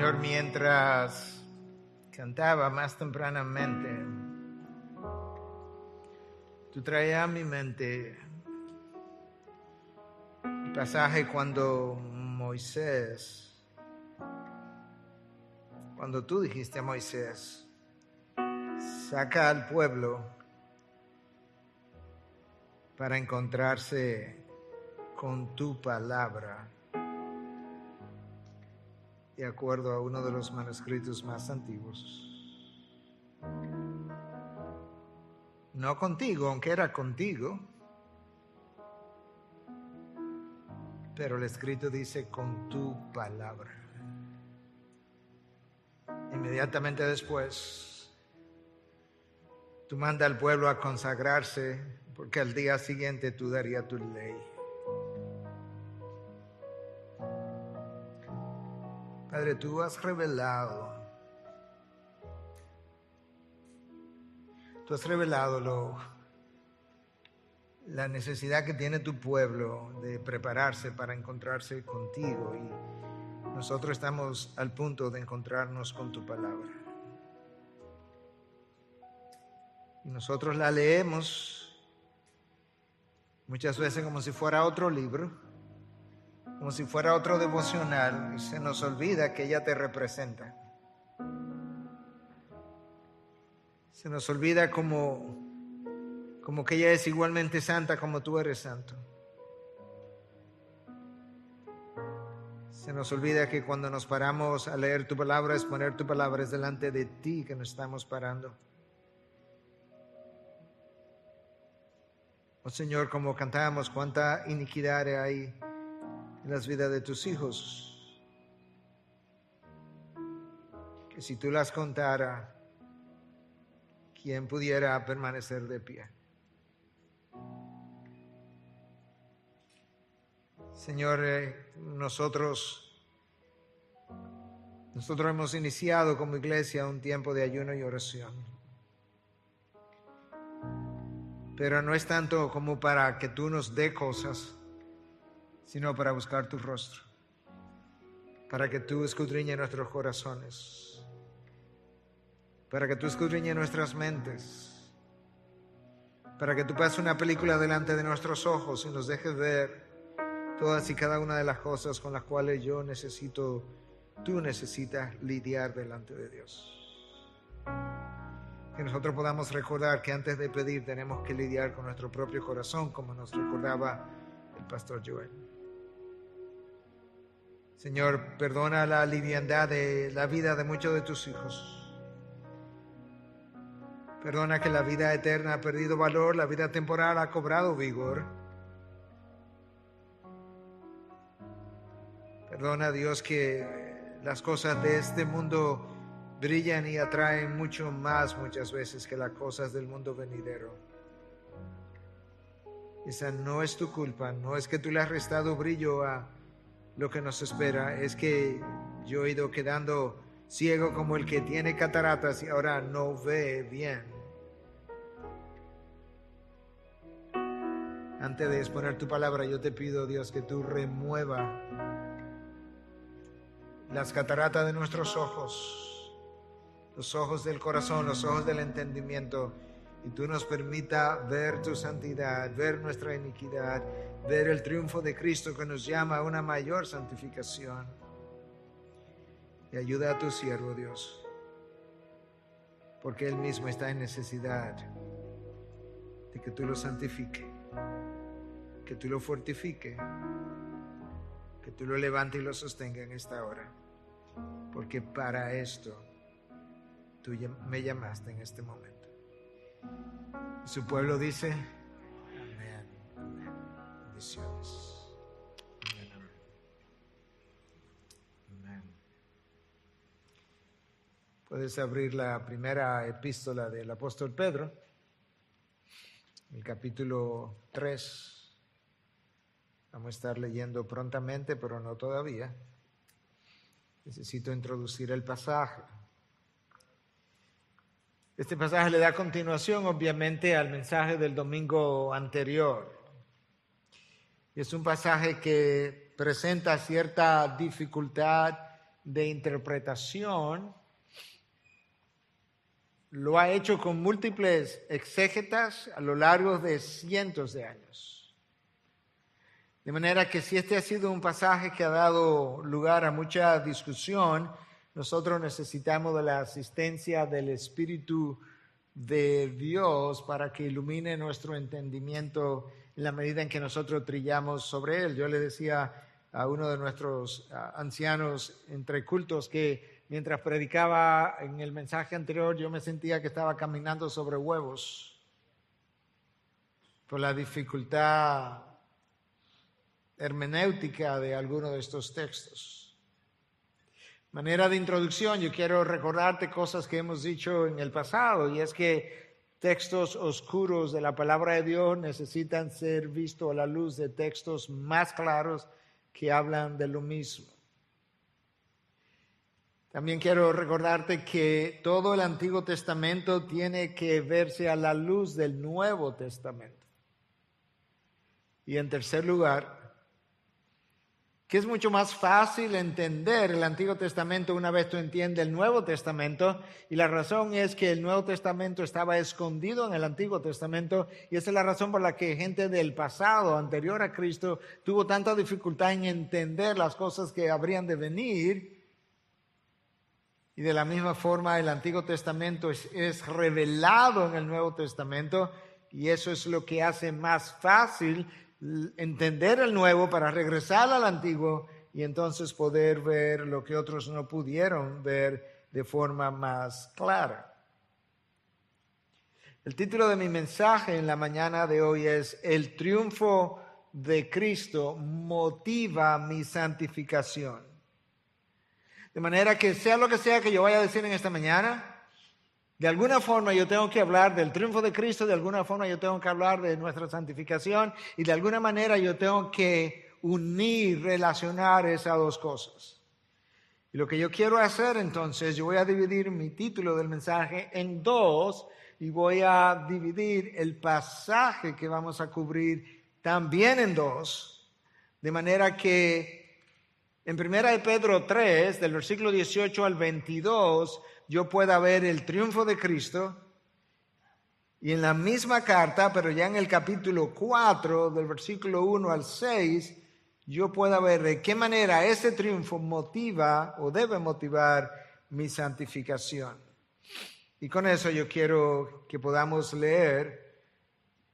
Señor, mientras cantaba más tempranamente, tú traías a mi mente el pasaje cuando tú dijiste a Moisés, saca al pueblo para encontrarse con tu palabra, de acuerdo a uno de los manuscritos más antiguos. No contigo, aunque era contigo, pero el escrito dice con tu palabra. Inmediatamente después, tú mandas al pueblo a consagrarse, porque al día siguiente tú darías tu ley. Padre, tú has revelado la necesidad que tiene tu pueblo de prepararse para encontrarse contigo, y nosotros estamos al punto de encontrarnos con tu palabra. Y nosotros la leemos muchas veces como si fuera otro libro, como si fuera otro devocional, y se nos olvida que ella te representa. Se nos olvida como que ella es igualmente santa como tú eres santo. Se nos olvida que cuando nos paramos a leer tu palabra, es poner tu palabra, es delante de ti que nos estamos parando. Oh Señor, como cantábamos, cuánta iniquidad hay en las vidas de tus hijos, que si tú las contaras, ¿quién pudiera permanecer de pie? Señor, nosotros hemos iniciado como iglesia un tiempo de ayuno y oración, pero no es tanto como para que tú nos dé cosas, sino para buscar tu rostro, para que tú escudriñes nuestros corazones, para que tú escudriñes nuestras mentes, para que tú pases una película delante de nuestros ojos y nos dejes ver todas y cada una de las cosas con las cuales tú necesitas lidiar delante de Dios. Que nosotros podamos recordar que antes de pedir tenemos que lidiar con nuestro propio corazón, como nos recordaba el pastor Joel. Señor, perdona la liviandad de la vida de muchos de tus hijos. Perdona que la vida eterna ha perdido valor, la vida temporal ha cobrado vigor. Perdona, Dios, que las cosas de este mundo brillan y atraen mucho más muchas veces que las cosas del mundo venidero. Esa no es tu culpa, no es que tú le has restado brillo a lo que nos espera, es que yo he ido quedando ciego como el que tiene cataratas y ahora no ve bien. Antes de exponer tu palabra, yo te pido, Dios, que tú remueva las cataratas de nuestros ojos, los ojos del corazón, los ojos del entendimiento, y tú nos permita ver tu santidad, ver nuestra iniquidad, ver el triunfo de Cristo que nos llama a una mayor santificación. Y ayuda a tu siervo, Dios, porque Él mismo está en necesidad de que tú lo santifiques, que tú lo fortifiques, que tú lo levantes y lo sostenga en esta hora, porque para esto tú me llamaste en este momento. Su pueblo dice, amén, amén. Bendiciones. Amén, amén. Amén. Puedes abrir la primera epístola del apóstol Pedro, el capítulo 3. Vamos a estar leyendo prontamente, pero no todavía. Necesito introducir el pasaje. Este pasaje le da continuación, obviamente, al mensaje del domingo anterior. Es un pasaje que presenta cierta dificultad de interpretación lo ha hecho con múltiples exégetas a lo largo de cientos de años. De manera que si este ha sido un pasaje que ha dado lugar a mucha discusión, nosotros necesitamos de la asistencia del Espíritu de Dios para que ilumine nuestro entendimiento en la medida en que nosotros trillamos sobre él. Yo le decía a uno de nuestros ancianos entre cultos que mientras predicaba en el mensaje anterior, yo me sentía que estaba caminando sobre huevos por la dificultad hermenéutica de algunos de estos textos. Manera de introducción, yo quiero recordarte cosas que hemos dicho en el pasado, y es que textos oscuros de la palabra de Dios necesitan ser vistos a la luz de textos más claros que hablan de lo mismo. También quiero recordarte que todo el Antiguo Testamento tiene que verse a la luz del Nuevo Testamento. Y en tercer lugar, que es mucho más fácil entender el Antiguo Testamento una vez tú entiendes el Nuevo Testamento, y la razón es que el Nuevo Testamento estaba escondido en el Antiguo Testamento, y esa es la razón por la que gente del pasado, anterior a Cristo, tuvo tanta dificultad en entender las cosas que habrían de venir. Y de la misma forma el Antiguo Testamento es revelado en el Nuevo Testamento, y eso es lo que hace más fácil entender el Nuevo para regresar al Antiguo y entonces poder ver lo que otros no pudieron ver de forma más clara. El título de mi mensaje en la mañana de hoy es El triunfo de Cristo motiva mi santificación. De manera que sea lo que sea que yo vaya a decir en esta mañana, de alguna forma yo tengo que hablar del triunfo de Cristo, de alguna forma yo tengo que hablar de nuestra santificación, y de alguna manera yo tengo que unir, relacionar esas dos cosas. Y lo que yo quiero hacer entonces, yo voy a dividir mi título del mensaje en dos, y voy a dividir el pasaje que vamos a cubrir también en dos, de manera que en 1 de Pedro 3, del versículo 18 al 22, yo pueda ver el triunfo de Cristo, y en la misma carta, pero ya en el capítulo 4, del versículo 1 al 6, yo pueda ver de qué manera ese triunfo motiva o debe motivar mi santificación. Y con eso yo quiero que podamos leer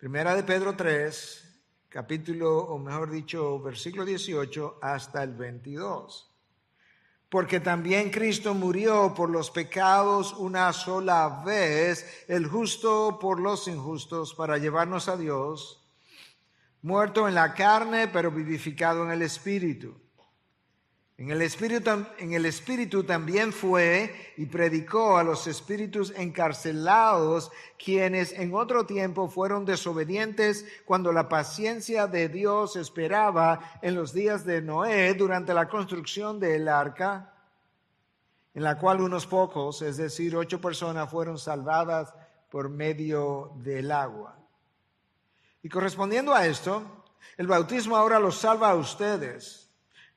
1 de Pedro 3, capítulo, o mejor dicho, versículo 18 hasta el 22. Porque también Cristo murió por los pecados una sola vez, el justo por los injustos, para llevarnos a Dios, muerto en la carne, pero vivificado en el Espíritu. En el Espíritu también fue y predicó a los espíritus encarcelados, quienes en otro tiempo fueron desobedientes cuando la paciencia de Dios esperaba en los días de Noé durante la construcción del arca, en la cual unos pocos, es decir, 8 personas, fueron salvadas por medio del agua. Y correspondiendo a esto, el bautismo ahora los salva a ustedes,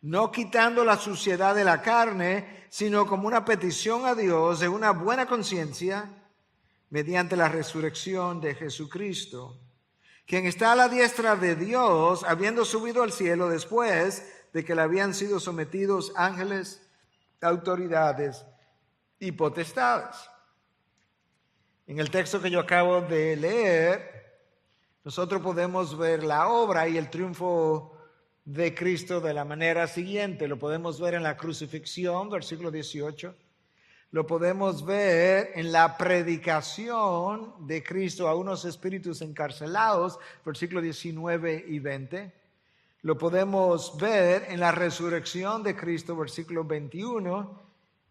no quitando la suciedad de la carne, sino como una petición a Dios de una buena conciencia mediante la resurrección de Jesucristo, quien está a la diestra de Dios, habiendo subido al cielo después de que le habían sido sometidos ángeles, autoridades y potestades. En el texto que yo acabo de leer, nosotros podemos ver la obra y el triunfo de Cristo de la manera siguiente. Lo podemos ver en la crucifixión, versículo 18. Lo podemos ver en la predicación de Cristo a unos espíritus encarcelados, versículos 19 y 20. Lo podemos ver en la resurrección de Cristo, versículo 21.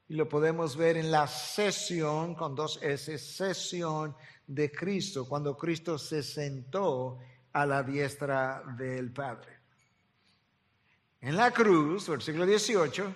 Y lo podemos ver en la sesión, con 2 S, sesión de Cristo, cuando Cristo se sentó a la diestra del Padre. En la cruz, versículo 18,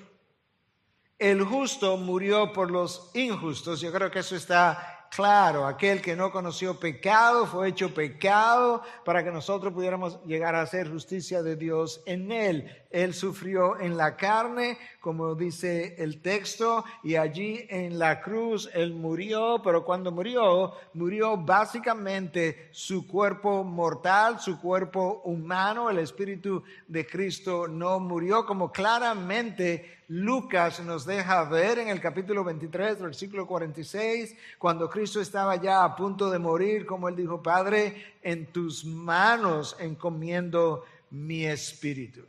el justo murió por los injustos. Yo creo que eso está claro, aquel que no conoció pecado fue hecho pecado para que nosotros pudiéramos llegar a hacer justicia de Dios en él. Él sufrió en la carne, como dice el texto, y allí en la cruz él murió, pero cuando murió básicamente su cuerpo mortal, su cuerpo humano. El Espíritu de Cristo no murió, como claramente Lucas nos deja ver en el capítulo 23, versículo 46, cuando Cristo estaba ya a punto de morir, como él dijo: Padre, en tus manos encomiendo mi espíritu.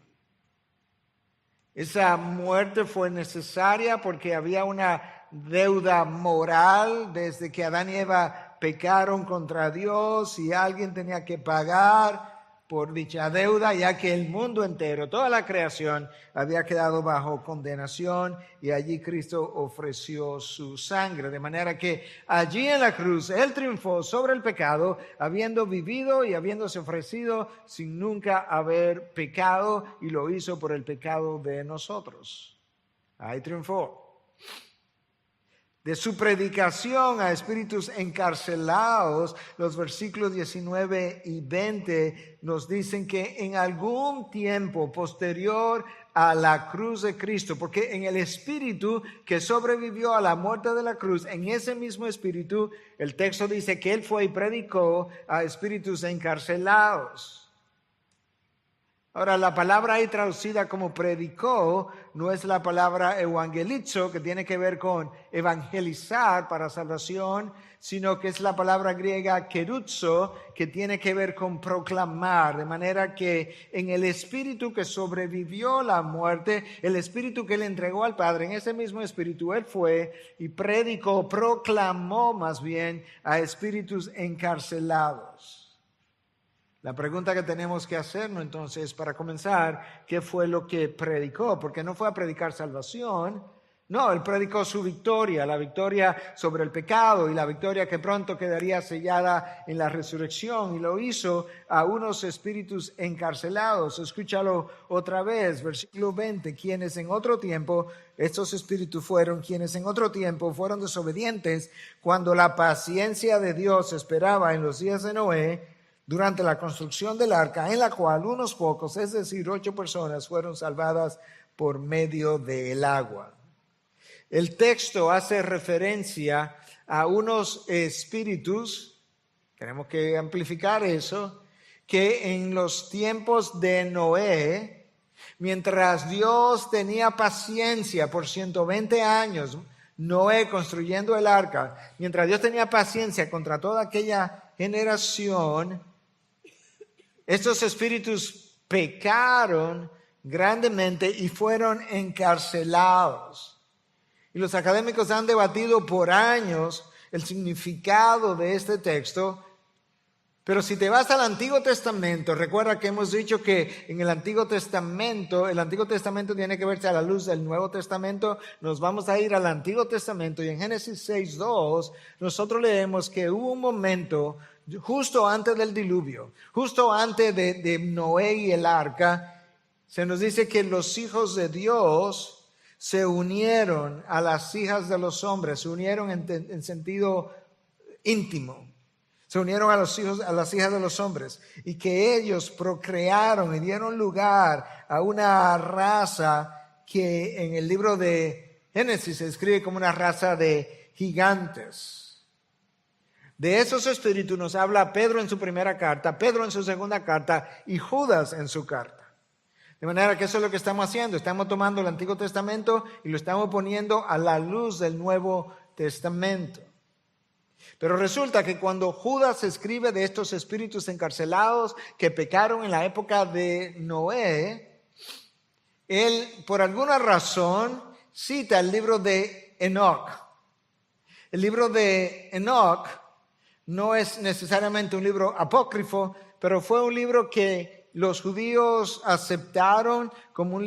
Esa muerte fue necesaria porque había una deuda moral desde que Adán y Eva pecaron contra Dios, y alguien tenía que pagar por dicha deuda, ya que el mundo entero, toda la creación, había quedado bajo condenación, y allí Cristo ofreció su sangre. De manera que allí en la cruz Él triunfó sobre el pecado, habiendo vivido y habiéndose ofrecido sin nunca haber pecado, y lo hizo por el pecado de nosotros. Ahí triunfó. De su predicación a espíritus encarcelados, los versículos 19 y 20 nos dicen que en algún tiempo posterior a la cruz de Cristo, porque en el espíritu que sobrevivió a la muerte de la cruz, en ese mismo espíritu, el texto dice que Él fue y predicó a espíritus encarcelados. Ahora, la palabra ahí traducida como predicó no es la palabra evangelizo, que tiene que ver con evangelizar para salvación, sino que es la palabra griega keruzo, que tiene que ver con proclamar. De manera que en el espíritu que sobrevivió la muerte, el espíritu que le entregó al Padre, en ese mismo espíritu Él fue y predicó, proclamó más bien a espíritus encarcelados. La pregunta que tenemos que hacernos entonces, para comenzar, ¿qué fue lo que predicó? Porque no fue a predicar salvación. No, Él predicó su victoria, la victoria sobre el pecado y la victoria que pronto quedaría sellada en la resurrección. Y lo hizo a unos espíritus encarcelados. Escúchalo otra vez, versículo 20. Quienes en otro tiempo, estos espíritus fueron quienes en otro tiempo fueron desobedientes cuando la paciencia de Dios esperaba en los días de Noé, durante la construcción del arca, en la cual unos pocos, es decir, 8 personas, fueron salvadas por medio del agua. El texto hace referencia a unos espíritus, tenemos que amplificar eso, que en los tiempos de Noé, mientras Dios tenía paciencia por 120 años, Noé construyendo el arca, mientras Dios tenía paciencia contra toda aquella generación, estos espíritus pecaron grandemente y fueron encarcelados. Y los académicos han debatido por años el significado de este texto. Pero si te vas al Antiguo Testamento, recuerda que hemos dicho que en el Antiguo Testamento tiene que verse a la luz del Nuevo Testamento. Nos vamos a ir al Antiguo Testamento, y en Génesis 6:2 nosotros leemos que hubo un momento justo antes del diluvio, justo antes de Noé y el arca. Se nos dice que los hijos de Dios se unieron a las hijas de los hombres, se unieron en sentido íntimo. Se unieron a las hijas de los hombres, y que ellos procrearon y dieron lugar a una raza que en el libro de Génesis se escribe como una raza de gigantes. De esos espíritus nos habla Pedro en su primera carta, Pedro en su segunda carta y Judas en su carta. De manera que eso es lo que estamos haciendo. Estamos tomando el Antiguo Testamento y lo estamos poniendo a la luz del Nuevo Testamento. Pero resulta que cuando Judas escribe de estos espíritus encarcelados que pecaron en la época de Noé, él por alguna razón cita el libro de Enoc. El libro de Enoc no es necesariamente un libro apócrifo, pero fue un libro que los judíos aceptaron como un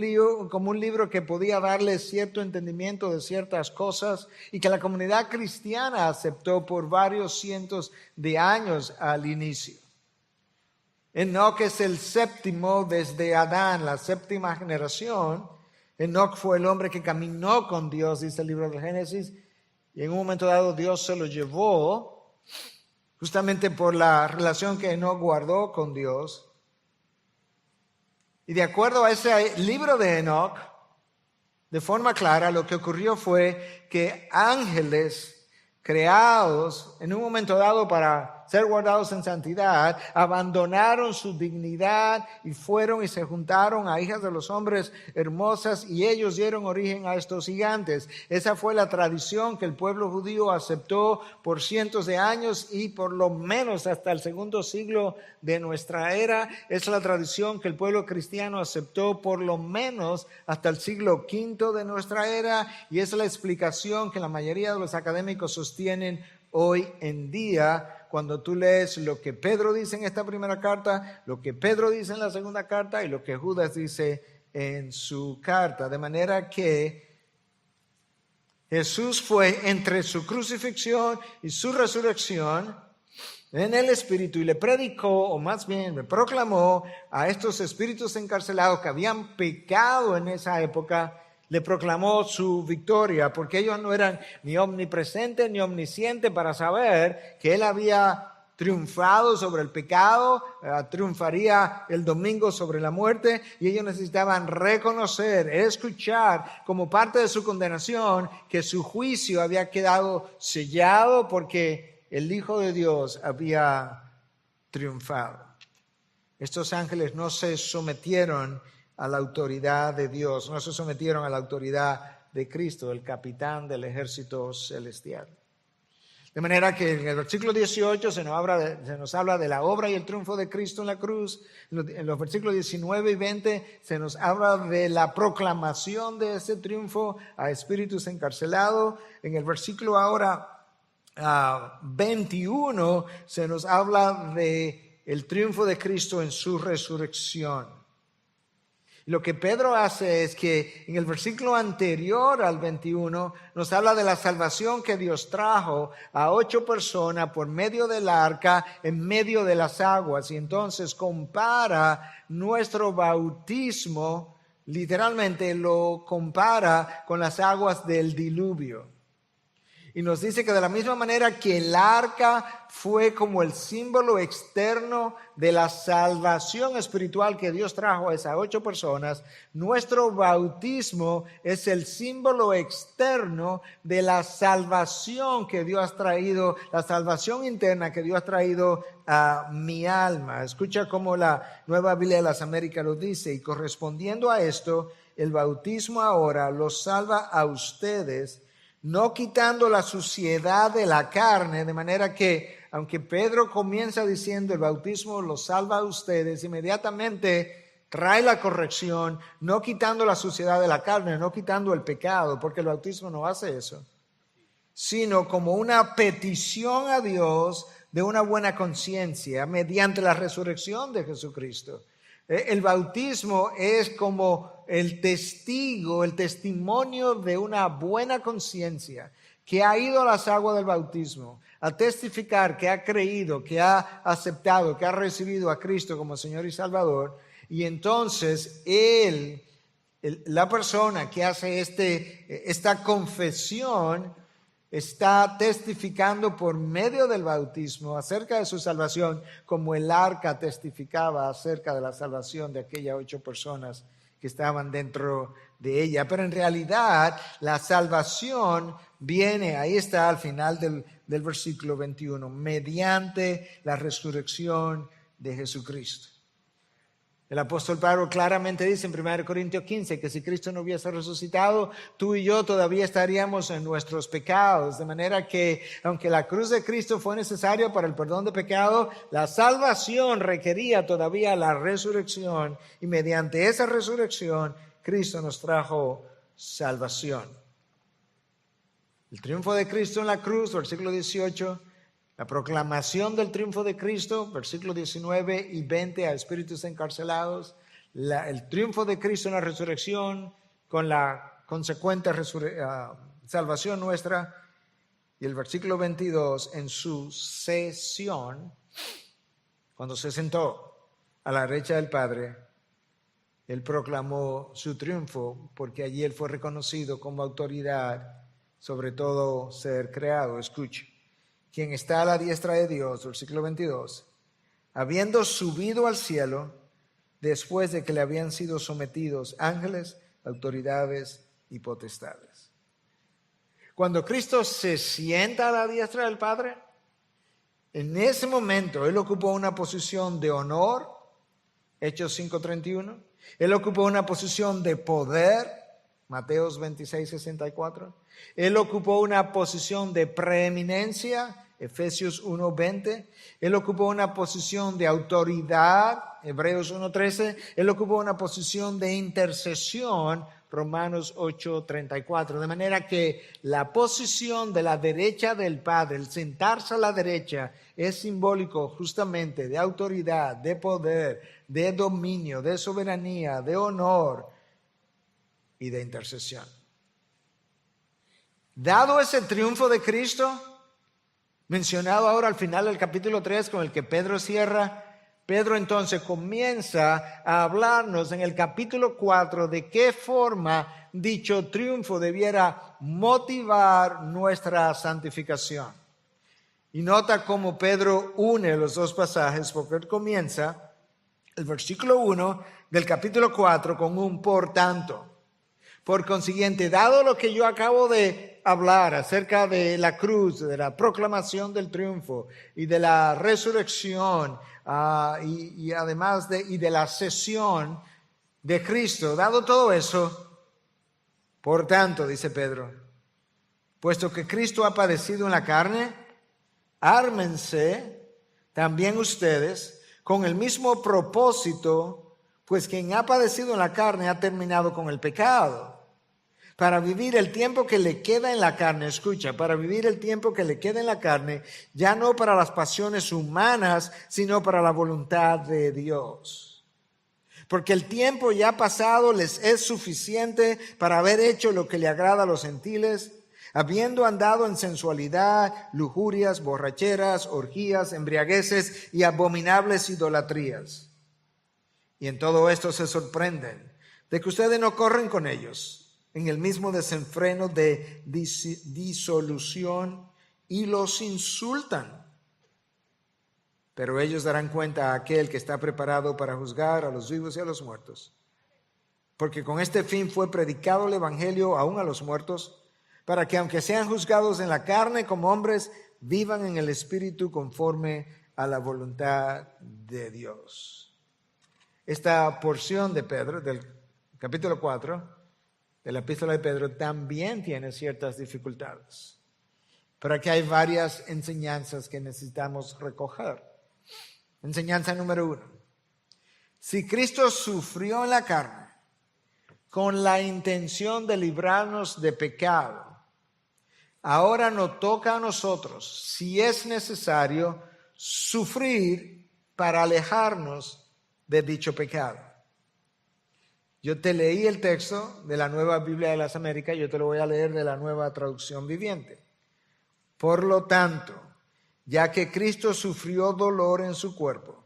libro que podía darles cierto entendimiento de ciertas cosas, y que la comunidad cristiana aceptó por varios cientos de años al inicio. Enoc es el séptimo desde Adán, la séptima generación. Enoc fue el hombre que caminó con Dios, dice el libro de Génesis, y en un momento dado Dios se lo llevó justamente por la relación que Enoc guardó con Dios. Y de acuerdo a ese libro de Enoc, de forma clara, lo que ocurrió fue que ángeles creados en un momento dado para ser guardados en santidad, abandonaron su dignidad y fueron y se juntaron a hijas de los hombres hermosas y ellos dieron origen a estos gigantes. Esa fue la tradición que el pueblo judío aceptó por cientos de años y por lo menos hasta el segundo siglo de nuestra era. Es la tradición que el pueblo cristiano aceptó por lo menos hasta el siglo V de nuestra era y es la explicación que la mayoría de los académicos sostienen hoy en día. Cuando tú lees lo que Pedro dice en esta primera carta, lo que Pedro dice en la segunda carta y lo que Judas dice en su carta. De manera que Jesús fue entre su crucifixión y su resurrección en el Espíritu y le predicó, o más bien le proclamó a estos espíritus encarcelados que habían pecado en esa época, le proclamó su victoria, porque ellos no eran ni omnipresentes ni omniscientes para saber que él había triunfado sobre el pecado, triunfaría el domingo sobre la muerte, y ellos necesitaban reconocer, escuchar como parte de su condenación que su juicio había quedado sellado porque el Hijo de Dios había triunfado. Estos ángeles no se sometieron a la autoridad de Dios, no se sometieron a la autoridad de Cristo, el capitán del ejército celestial. De manera que en el versículo 18 se nos habla de la obra y el triunfo de Cristo en la cruz. En los versículos 19 y 20 se nos habla de la proclamación de ese triunfo a espíritus encarcelados. En el versículo ahora 21 se nos habla de el triunfo de Cristo en su resurrección. Lo que Pedro hace es que en el versículo anterior al 21 nos habla de la salvación que Dios trajo a 8 personas por medio del arca en medio de las aguas. Y entonces compara nuestro bautismo, literalmente lo compara con las aguas del diluvio. Y nos dice que de la misma manera que el arca fue como el símbolo externo de la salvación espiritual que Dios trajo a esas 8 personas, nuestro bautismo es el símbolo externo de la salvación que Dios ha traído, la salvación interna que Dios ha traído a mi alma. Escucha cómo la Nueva Biblia de las Américas lo dice, y correspondiendo a esto, el bautismo ahora los salva a ustedes, no quitando la suciedad de la carne, de manera que, aunque Pedro comienza diciendo el bautismo los salva a ustedes, inmediatamente trae la corrección, no quitando la suciedad de la carne, no quitando el pecado, porque el bautismo no hace eso, sino como una petición a Dios de una buena conciencia mediante la resurrección de Jesucristo. El bautismo es como el testigo, el testimonio de una buena conciencia que ha ido a las aguas del bautismo a testificar que ha creído, que ha aceptado, que ha recibido a Cristo como Señor y Salvador. Y entonces la persona que hace esta confesión está testificando por medio del bautismo acerca de su salvación, como el arca testificaba acerca de la salvación de aquellas 8 personas que estaban dentro de ella. Pero en realidad la salvación viene, ahí está al final del versículo 21, mediante la resurrección de Jesucristo. El apóstol Pablo claramente dice en 1 Corintios 15 que si Cristo no hubiese resucitado, tú y yo todavía estaríamos en nuestros pecados. De manera que, aunque la cruz de Cristo fue necesaria para el perdón de pecado, la salvación requería todavía la resurrección. Y mediante esa resurrección, Cristo nos trajo salvación. El triunfo de Cristo en la cruz, versículo 18. La proclamación del triunfo de Cristo, versículos 19 y 20 a espíritus encarcelados. El triunfo de Cristo en la resurrección con la consecuente salvación nuestra. Y el versículo 22 en su sesión, cuando se sentó a la derecha del Padre, Él proclamó su triunfo porque allí Él fue reconocido como autoridad sobre todo ser creado. Escuche, quien está a la diestra de Dios, versículo 22, habiendo subido al cielo, después de que le habían sido sometidos ángeles, autoridades y potestades. Cuando Cristo se sienta a la diestra del Padre, en ese momento Él ocupó una posición de honor, Hechos 5:31. Él ocupó una posición de poder, Mateos 26:64. Él ocupó una posición de preeminencia, Efesios 1:20. Él ocupó una posición de autoridad, Hebreos 1:13. Él ocupó una posición de intercesión, Romanos 8:34. De manera que la posición de la derecha del Padre, el sentarse a la derecha, es simbólico justamente de autoridad, de poder, de dominio, de soberanía, de honor y de intercesión. Dado ese triunfo de Cristo, mencionado ahora al final del capítulo 3 con el que Pedro cierra, Pedro entonces comienza a hablarnos en el capítulo 4 de qué forma dicho triunfo debiera motivar nuestra santificación. Y nota cómo Pedro une los dos pasajes, porque él comienza el versículo 1 del capítulo 4 con un por tanto. Por consiguiente, dado lo que yo acabo de hablar acerca de la cruz, de la proclamación del triunfo y de la resurrección y además de la ascensión de Cristo, dado todo eso, por tanto, dice Pedro, puesto que Cristo ha padecido en la carne, ármense también ustedes con el mismo propósito, pues quien ha padecido en la carne ha terminado con el pecado, para vivir el tiempo que le queda en la carne, escucha, para vivir el tiempo que le queda en la carne, ya no para las pasiones humanas, sino para la voluntad de Dios. Porque el tiempo ya pasado les es suficiente para haber hecho lo que le agrada a los gentiles, habiendo andado en sensualidad, lujurias, borracheras, orgías, embriagueces y abominables idolatrías. Y en todo esto se sorprenden de que ustedes no corren con ellos en el mismo desenfreno de disolución y los insultan. Pero ellos darán cuenta a aquel que está preparado para juzgar a los vivos y a los muertos. Porque con este fin fue predicado el evangelio aún a los muertos, para que aunque sean juzgados en la carne como hombres, vivan en el espíritu conforme a la voluntad de Dios. Esta porción de Pedro, del capítulo 4, de la epístola de Pedro, también tiene ciertas dificultades. Pero aquí hay varias enseñanzas que necesitamos recoger. Enseñanza número 1. Si Cristo sufrió en la carne con la intención de librarnos de pecado, ahora nos toca a nosotros, si es necesario, sufrir para alejarnos de dicho pecado. Yo te leí el texto de la Nueva Biblia de las Américas, yo te lo voy a leer de la Nueva Traducción Viviente. Por lo tanto, ya que Cristo sufrió dolor en su cuerpo,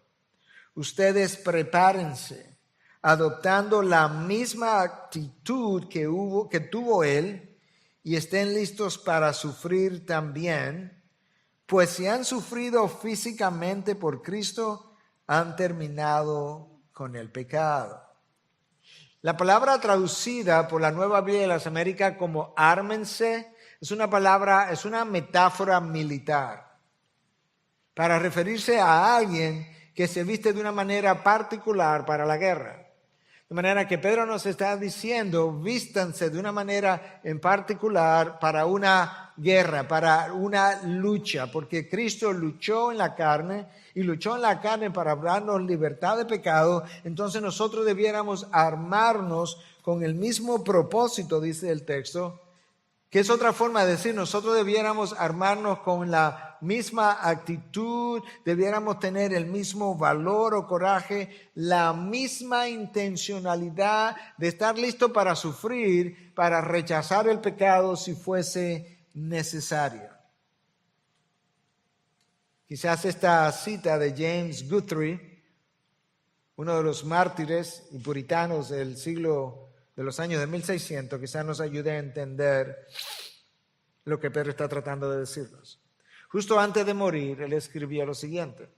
ustedes prepárense, adoptando la misma actitud que tuvo Él, y estén listos para sufrir también, pues si han sufrido físicamente por Cristo, han terminado con el pecado. La palabra traducida por la Nueva Biblia de las Américas como ármense es una metáfora militar para referirse a alguien que se viste de una manera particular para la guerra. De manera que Pedro nos está diciendo, vístanse de una manera en particular para una guerra, para una lucha, porque Cristo luchó en la carne y luchó en la carne para darnos libertad de pecado. Entonces nosotros debiéramos armarnos con el mismo propósito, dice el texto, que es otra forma de decir, nosotros debiéramos armarnos con la misma actitud, debiéramos tener el mismo valor o coraje, la misma intencionalidad de estar listo para sufrir, para rechazar el pecado si fuese necesario. Quizás esta cita de James Guthrie, uno de los mártires y puritanos del siglo de los años de 1600, quizás nos ayude a entender lo que Pedro está tratando de decirnos. Justo antes de morir, él escribía lo siguiente: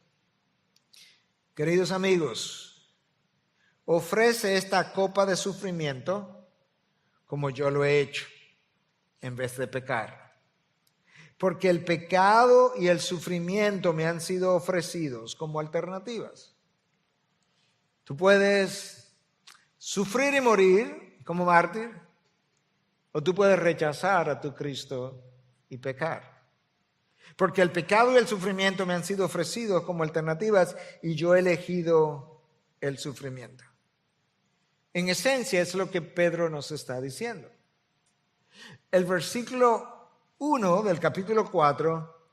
queridos amigos, ofrece esta copa de sufrimiento como yo lo he hecho, en vez de pecar. Porque el pecado y el sufrimiento me han sido ofrecidos como alternativas. Tú puedes sufrir y morir como mártir, o tú puedes rechazar a tu Cristo y pecar. Porque el pecado y el sufrimiento me han sido ofrecidos como alternativas y yo he elegido el sufrimiento. En esencia es lo que Pedro nos está diciendo. El versículo 1 del capítulo 4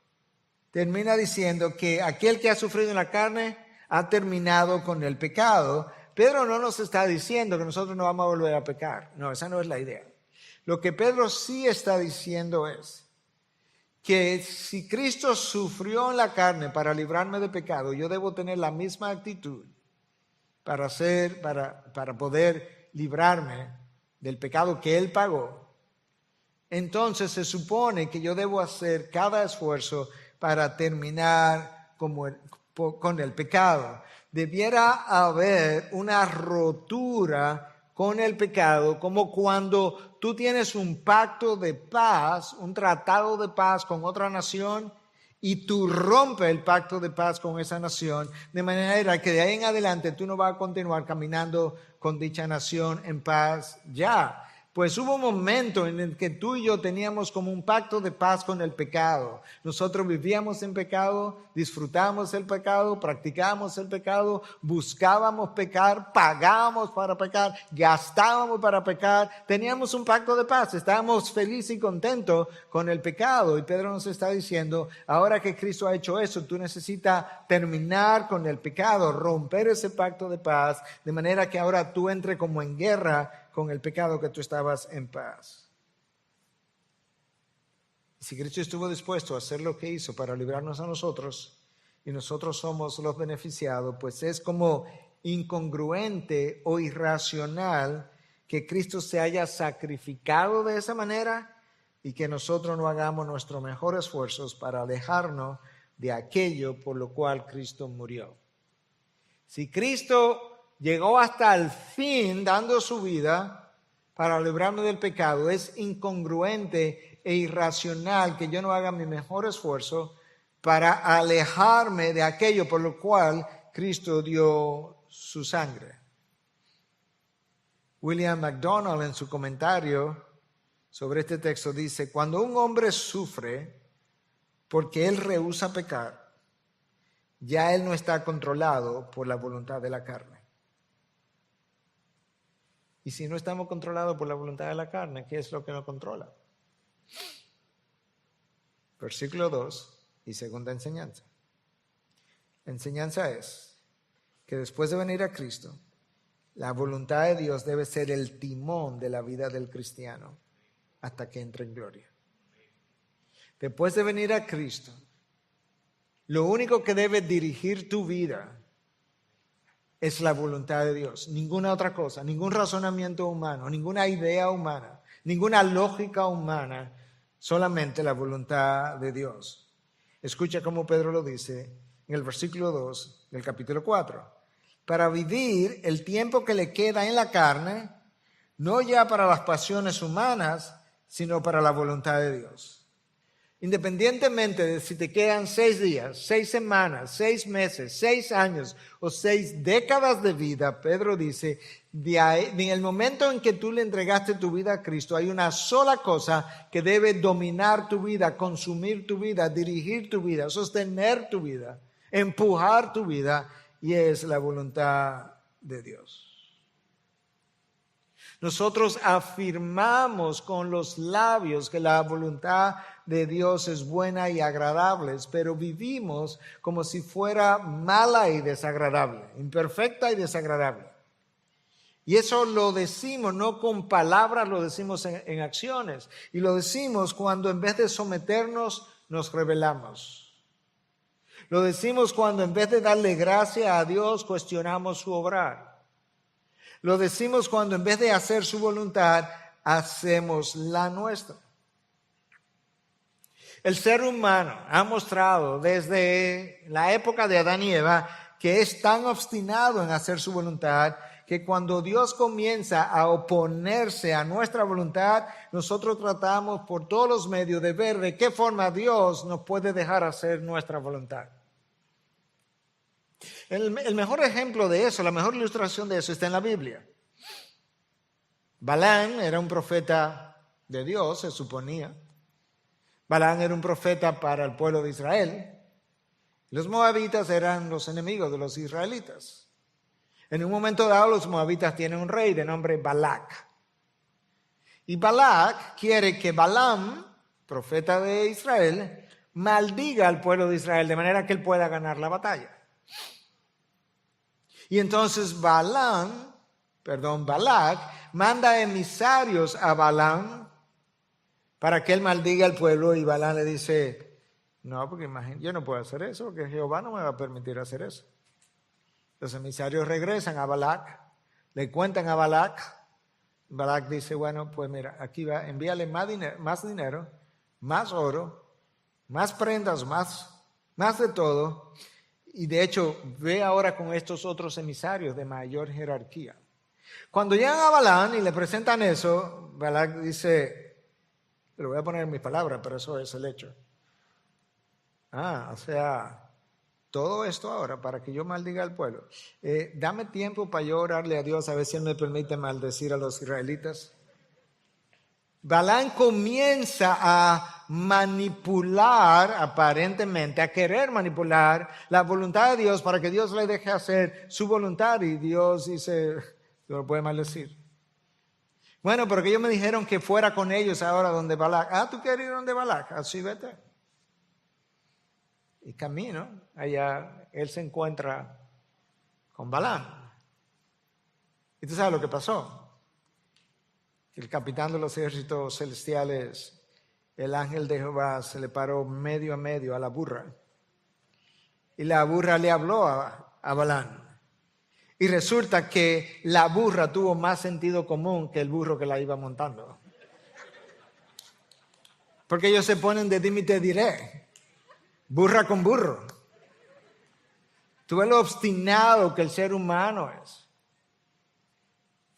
termina diciendo que aquel que ha sufrido en la carne ha terminado con el pecado. Pedro no nos está diciendo que nosotros no vamos a volver a pecar. No, esa no es la idea. Lo que Pedro sí está diciendo es que si Cristo sufrió en la carne para librarme de pecado, yo debo tener la misma actitud para poder librarme del pecado que Él pagó. Entonces se supone que yo debo hacer cada esfuerzo para terminar con el pecado. Debiera haber una rotura con el pecado, como cuando tú tienes un pacto de paz, un tratado de paz con otra nación, y tú rompes el pacto de paz con esa nación, de manera que de ahí en adelante tú no vas a continuar caminando con dicha nación en paz ya. Pues hubo un momento en el que tú y yo teníamos como un pacto de paz con el pecado. Nosotros vivíamos en pecado, disfrutábamos el pecado, practicábamos el pecado, buscábamos pecar, pagábamos para pecar, gastábamos para pecar. Teníamos un pacto de paz, estábamos felices y contentos con el pecado. Y Pedro nos está diciendo, ahora que Cristo ha hecho eso, tú necesitas terminar con el pecado, romper ese pacto de paz, de manera que ahora tú entres como en guerra con el pecado que tú estabas en paz. Si Cristo estuvo dispuesto a hacer lo que hizo para librarnos a nosotros y nosotros somos los beneficiados, pues es como incongruente o irracional que Cristo se haya sacrificado de esa manera y que nosotros no hagamos nuestros mejores esfuerzos para alejarnos de aquello por lo cual Cristo murió. Si Cristo llegó hasta el fin dando su vida para librarme del pecado, es incongruente e irracional que yo no haga mi mejor esfuerzo para alejarme de aquello por lo cual Cristo dio su sangre. William MacDonald en su comentario sobre este texto dice: cuando un hombre sufre porque él rehúsa pecar, ya él no está controlado por la voluntad de la carne. Y si no estamos controlados por la voluntad de la carne, ¿qué es lo que nos controla? Versículo 2 y segunda enseñanza. La enseñanza es que después de venir a Cristo, la voluntad de Dios debe ser el timón de la vida del cristiano hasta que entre en gloria. Después de venir a Cristo, lo único que debe dirigir tu vida es la voluntad de Dios, ninguna otra cosa, ningún razonamiento humano, ninguna idea humana, ninguna lógica humana, solamente la voluntad de Dios. Escucha cómo Pedro lo dice en el versículo 2 del capítulo 4. Para vivir el tiempo que le queda en la carne, no ya para las pasiones humanas, sino para la voluntad de Dios. Independientemente de si te quedan 6 días, 6 semanas, 6 meses, 6 años o 6 décadas de vida, Pedro dice, en el momento en que tú le entregaste tu vida a Cristo, hay una sola cosa que debe dominar tu vida, consumir tu vida, dirigir tu vida, sostener tu vida, empujar tu vida, y es la voluntad de Dios. Nosotros afirmamos con los labios que la voluntad de Dios es buena y agradable, pero vivimos como si fuera mala y desagradable, imperfecta y desagradable. Y eso lo decimos no con palabras, lo decimos en acciones. Y lo decimos cuando en vez de someternos, nos rebelamos. Lo decimos cuando en vez de darle gracia a Dios, cuestionamos su obrar. Lo decimos cuando en vez de hacer su voluntad, hacemos la nuestra. El ser humano ha mostrado desde la época de Adán y Eva que es tan obstinado en hacer su voluntad que cuando Dios comienza a oponerse a nuestra voluntad, nosotros tratamos por todos los medios de ver de qué forma Dios nos puede dejar hacer nuestra voluntad. El mejor ejemplo de eso, la mejor ilustración de eso está en la Biblia. Balaam era un profeta de Dios, se suponía. Balaam era un profeta para el pueblo de Israel. Los moabitas eran los enemigos de los israelitas. En un momento dado, los moabitas tienen un rey de nombre Balac. Y Balac quiere que Balaam, profeta de Israel, maldiga al pueblo de Israel de manera que él pueda ganar la batalla. Y entonces Balac manda emisarios a Balaam para que él maldiga al pueblo, y Balaam le dice, no, porque imagínate, yo no puedo hacer eso, porque Jehová no me va a permitir hacer eso. Los emisarios regresan a Balac, le cuentan a Balac. Balac dice, bueno, pues mira, aquí va, envíale más dinero, más oro, más prendas, más de todo. Y de hecho, ve ahora con estos otros emisarios de mayor jerarquía. Cuando llegan a Balaam y le presentan eso, Balac dice, lo voy a poner en mis palabras, pero eso es el hecho. O sea, todo esto ahora para que yo maldiga al pueblo. Dame tiempo para yo orarle a Dios a ver si Él me permite maldecir a los israelitas. Balaam comienza a manipular, aparentemente, a querer manipular la voluntad de Dios para que Dios le deje hacer su voluntad, y Dios dice, yo lo puede maldecir. Bueno, pero que ellos me dijeron que fuera con ellos ahora donde Balac. ¿Tú quieres ir donde Balac? Así vete. Y camino, allá él se encuentra con Balaam. ¿Y tú sabes lo que pasó? El capitán de los ejércitos celestiales, el ángel de Jehová, se le paró medio a medio a la burra. Y la burra le habló a Balaam. Y resulta que la burra tuvo más sentido común que el burro que la iba montando. Porque ellos se ponen de dime y te diré. Burra con burro. Tú ves lo obstinado que el ser humano es.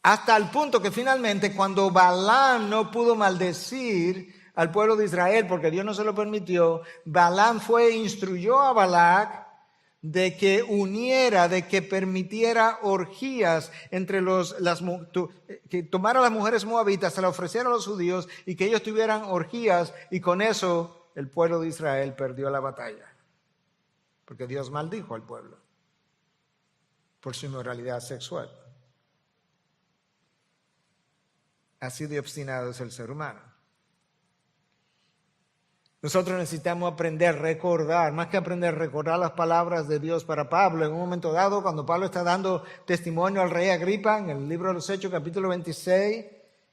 Hasta el punto que finalmente cuando Balaam no pudo maldecir al pueblo de Israel porque Dios no se lo permitió, Balaam fue e instruyó a Balac de que uniera, de que permitiera orgías entre que tomara a las mujeres moabitas, se las ofreciera a los judíos y que ellos tuvieran orgías, y con eso el pueblo de Israel perdió la batalla. Porque Dios maldijo al pueblo por su inmoralidad sexual. Así de obstinado es el ser humano. Nosotros necesitamos aprender a recordar, más que aprender a recordar las palabras de Dios para Pablo. En un momento dado, cuando Pablo está dando testimonio al rey Agripa, en el libro de los Hechos, capítulo 26,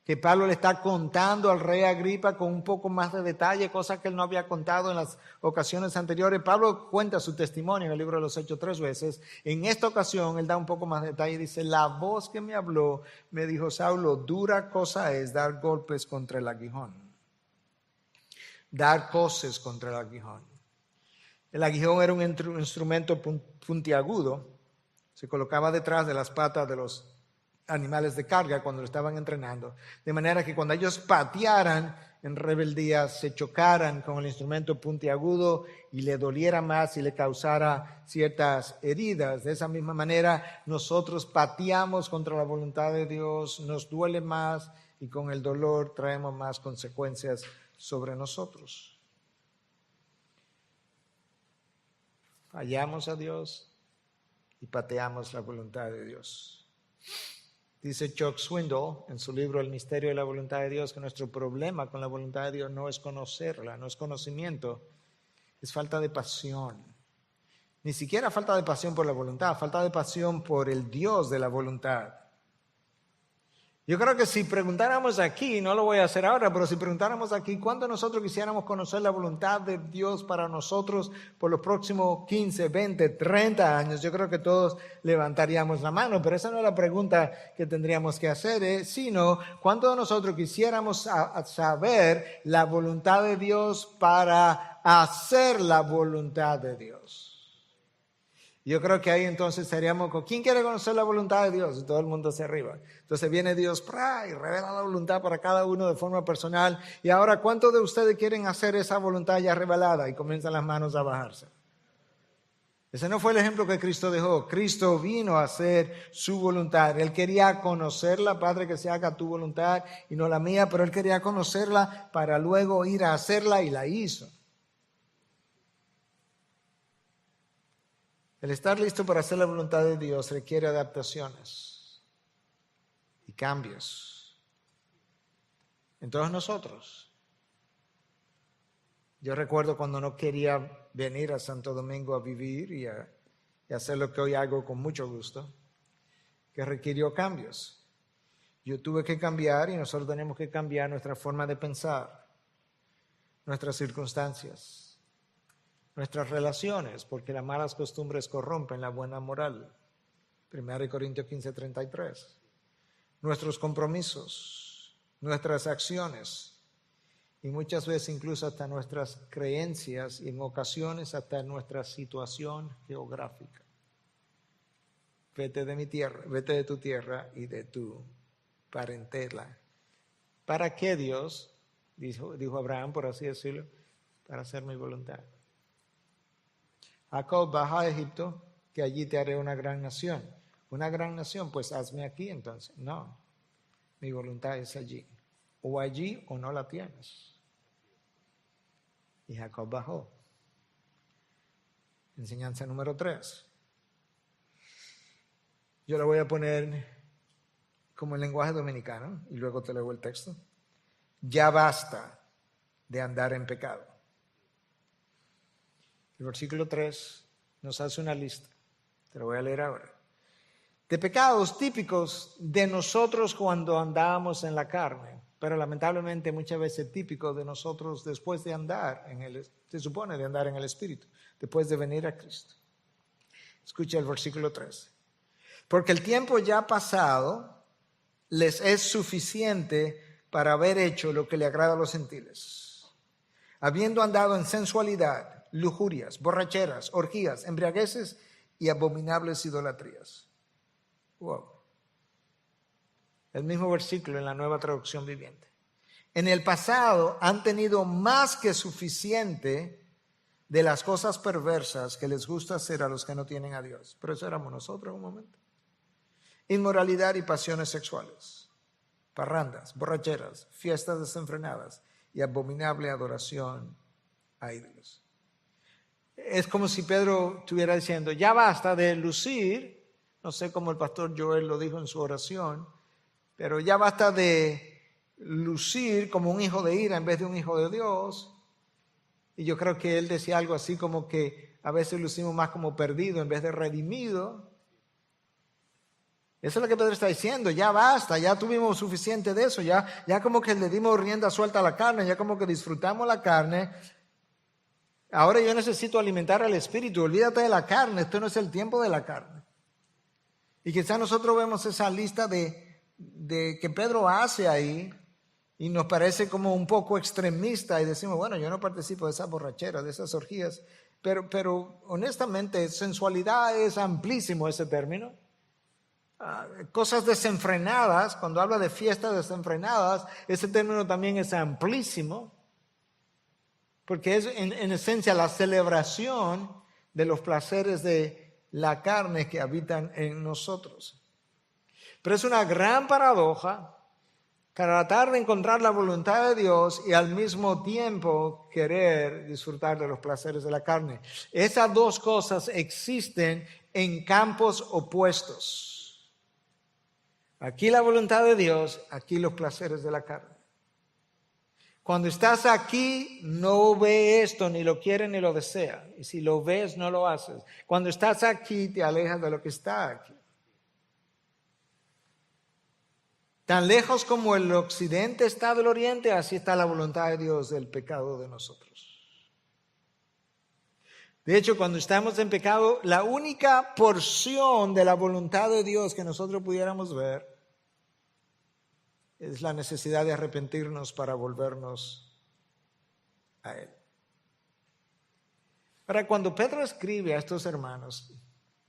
que Pablo le está contando al rey Agripa con un poco más de detalle, cosas que él no había contado en las ocasiones anteriores. Pablo cuenta su testimonio en el libro de los Hechos 3 veces. En esta ocasión él da un poco más de detalle y dice, la voz que me habló me dijo, Saulo, dura cosa es dar golpes contra el aguijón. Dar coces contra el aguijón. El aguijón era un instrumento puntiagudo, se colocaba detrás de las patas de los animales de carga cuando lo estaban entrenando, de manera que cuando ellos patearan en rebeldía, se chocaran con el instrumento puntiagudo y le doliera más y le causara ciertas heridas. De esa misma manera, nosotros pateamos contra la voluntad de Dios, nos duele más y con el dolor traemos más consecuencias sobre nosotros. Fallamos a Dios y pateamos la voluntad de Dios. Dice Chuck Swindoll en su libro El misterio de la voluntad de Dios que nuestro problema con la voluntad de Dios no es conocerla, no es conocimiento, es falta de pasión. Ni siquiera falta de pasión por la voluntad, falta de pasión por el Dios de la voluntad. Yo creo que si preguntáramos aquí, no lo voy a hacer ahora, pero si preguntáramos aquí, ¿cuánto nosotros quisiéramos conocer la voluntad de Dios para nosotros por los próximos 15, 20, 30 años? Yo creo que todos levantaríamos la mano, pero esa no es la pregunta que tendríamos que hacer, sino ¿cuánto de nosotros quisiéramos saber la voluntad de Dios para hacer la voluntad de Dios? Yo creo que ahí entonces estaríamos con, ¿quién quiere conocer la voluntad de Dios? Y todo el mundo hacia arriba. Entonces viene Dios y revela la voluntad para cada uno de forma personal. Y ahora, ¿cuántos de ustedes quieren hacer esa voluntad ya revelada? Y comienzan las manos a bajarse. Ese no fue el ejemplo que Cristo dejó. Cristo vino a hacer su voluntad. Él quería conocerla, Padre, que se haga tu voluntad y no la mía, pero Él quería conocerla para luego ir a hacerla y la hizo. El estar listo para hacer la voluntad de Dios requiere adaptaciones y cambios en todos nosotros. Yo recuerdo cuando no quería venir a Santo Domingo a vivir y hacer lo que hoy hago con mucho gusto, que requirió cambios. Yo tuve que cambiar y nosotros tenemos que cambiar nuestra forma de pensar, nuestras circunstancias, nuestras relaciones, porque las malas costumbres corrompen la buena moral. 1 Corintios 15:33. Nuestros compromisos, nuestras acciones y muchas veces incluso hasta nuestras creencias y en ocasiones hasta nuestra situación geográfica. Vete de mi tierra, vete de tu tierra y de tu parentela. ¿Para qué Dios? Dijo Abraham, por así decirlo, para hacer mi voluntad. Jacob, baja a Egipto, que allí te haré una gran nación. Una gran nación, pues hazme aquí entonces. No, mi voluntad es allí. O allí o no la tienes. Y Jacob bajó. Enseñanza número 3. Yo la voy a poner como el lenguaje dominicano y luego te leo el texto. Ya basta de andar en pecado. El versículo 3 nos hace una lista, te lo voy a leer ahora, de pecados típicos de nosotros cuando andábamos en la carne, pero lamentablemente muchas veces típicos de nosotros después de andar se supone de andar en el Espíritu, después de venir a Cristo. Escucha el versículo 3. Porque el tiempo ya pasado les es suficiente para haber hecho lo que le agrada a los gentiles, habiendo andado en sensualidad, lujurias, borracheras, orgías, embriagueces y abominables idolatrías. Wow. El mismo versículo en la Nueva Traducción Viviente. En el pasado han tenido más que suficiente de las cosas perversas que les gusta hacer a los que no tienen a Dios. Pero eso éramos nosotros un momento. Inmoralidad y pasiones sexuales, parrandas, borracheras, fiestas desenfrenadas y abominable adoración a ídolos. Es como si Pedro estuviera diciendo, ya basta de lucir, no sé cómo el pastor Joel lo dijo en su oración, pero ya basta de lucir como un hijo de ira en vez de un hijo de Dios. Y yo creo que él decía algo así como que a veces lucimos más como perdido en vez de redimido. Eso es lo que Pedro está diciendo, ya basta, ya tuvimos suficiente de eso, ya como que le dimos rienda suelta a la carne, ya como que disfrutamos la carne. Ahora yo necesito alimentar al Espíritu, olvídate de la carne, esto no es el tiempo de la carne. Y quizás nosotros vemos esa lista de que Pedro hace ahí y nos parece como un poco extremista y decimos, bueno, yo no participo de esas borracheras, de esas orgías, pero honestamente sensualidad es amplísimo ese término. Cosas desenfrenadas, cuando habla de fiestas desenfrenadas, ese término también es amplísimo. Porque es en esencia la celebración de los placeres de la carne que habitan en nosotros. Pero es una gran paradoja tratar de encontrar la voluntad de Dios y al mismo tiempo querer disfrutar de los placeres de la carne. Esas dos cosas existen en campos opuestos. Aquí la voluntad de Dios, aquí los placeres de la carne. Cuando estás aquí, no ve esto, ni lo quiere ni lo desea. Y si lo ves, no lo haces. Cuando estás aquí, te alejas de lo que está aquí. Tan lejos como el occidente está del oriente, así está la voluntad de Dios del pecado de nosotros. De hecho, cuando estamos en pecado, la única porción de la voluntad de Dios que nosotros pudiéramos ver es la necesidad de arrepentirnos para volvernos a Él. Ahora, cuando Pedro escribe a estos hermanos,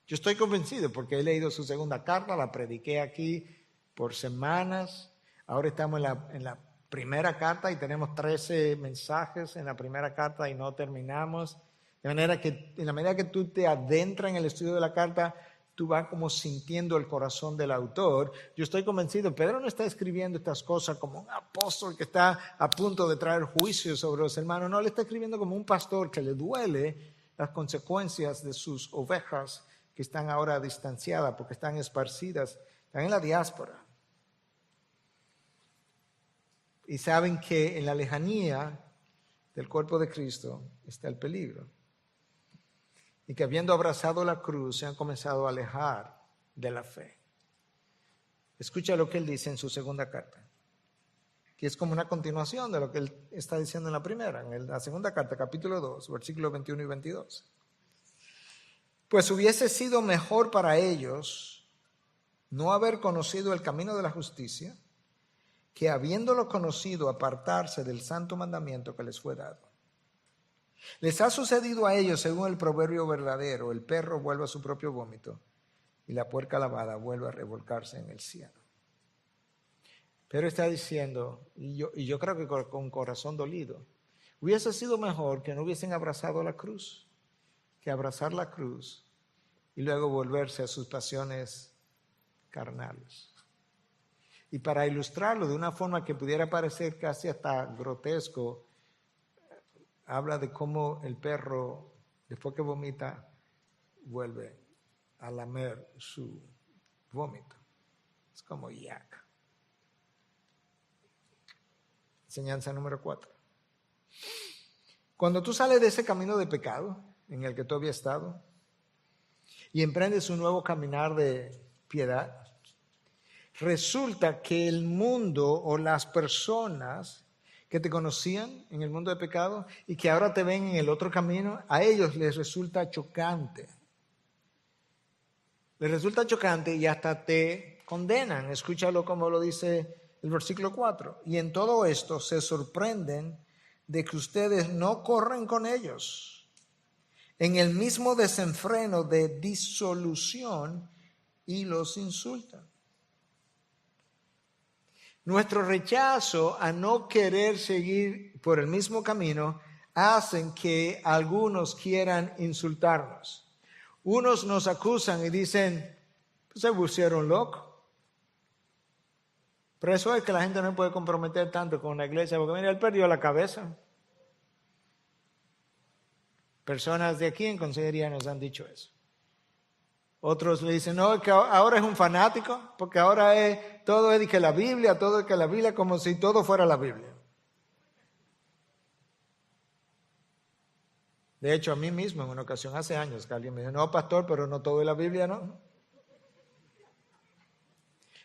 yo estoy convencido porque he leído su segunda carta, la prediqué aquí por semanas. Ahora estamos en la primera carta y tenemos 13 mensajes en la primera carta y no terminamos. De manera que en la medida que tú te adentras en el estudio de la carta, tú vas como sintiendo el corazón del autor. Yo estoy convencido, Pedro no está escribiendo estas cosas como un apóstol que está a punto de traer juicio sobre los hermanos. No, le está escribiendo como un pastor que le duele las consecuencias de sus ovejas que están ahora distanciadas porque están esparcidas, están en la diáspora. Y saben que en la lejanía del cuerpo de Cristo está el peligro. Y que habiendo abrazado la cruz se han comenzado a alejar de la fe. Escucha lo que él dice en su segunda carta, que es como una continuación de lo que él está diciendo en la primera, en la segunda carta, capítulo 2, versículos 21 y 22. Pues hubiese sido mejor para ellos no haber conocido el camino de la justicia, que habiéndolo conocido apartarse del santo mandamiento que les fue dado. Les ha sucedido a ellos según el proverbio verdadero: el perro vuelve a su propio vómito y la puerca lavada vuelve a revolcarse en el cieno. Pero está diciendo, y yo creo que con corazón dolido, hubiese sido mejor que no hubiesen abrazado la cruz, que abrazar la cruz y luego volverse a sus pasiones carnales. Y para ilustrarlo de una forma que pudiera parecer casi hasta grotesco, habla de cómo el perro, después que vomita, vuelve a lamer su vómito. Es como yak. Enseñanza número 4. Cuando tú sales de ese camino de pecado en el que tú habías estado y emprendes un nuevo caminar de piedad, resulta que el mundo o las personas que te conocían en el mundo de pecado y que ahora te ven en el otro camino, a ellos les resulta chocante. Les resulta chocante y hasta te condenan. Escúchalo como lo dice el versículo 4. Y en todo esto se sorprenden de que ustedes no corren con ellos en el mismo desenfreno de disolución y los insultan. Nuestro rechazo a no querer seguir por el mismo camino hacen que algunos quieran insultarnos. Unos nos acusan y dicen, pues se pusieron locos. Pero eso es que la gente no puede comprometer tanto con la iglesia, porque mira, él perdió la cabeza. Personas de aquí en consejería nos han dicho eso. Otros le dicen, no, que ahora es un fanático, porque ahora todo es de que la Biblia, todo es que la Biblia, como si todo fuera la Biblia. De hecho, a mí mismo en una ocasión, hace años, que alguien me dijo, no, pastor, pero no todo es la Biblia, ¿no?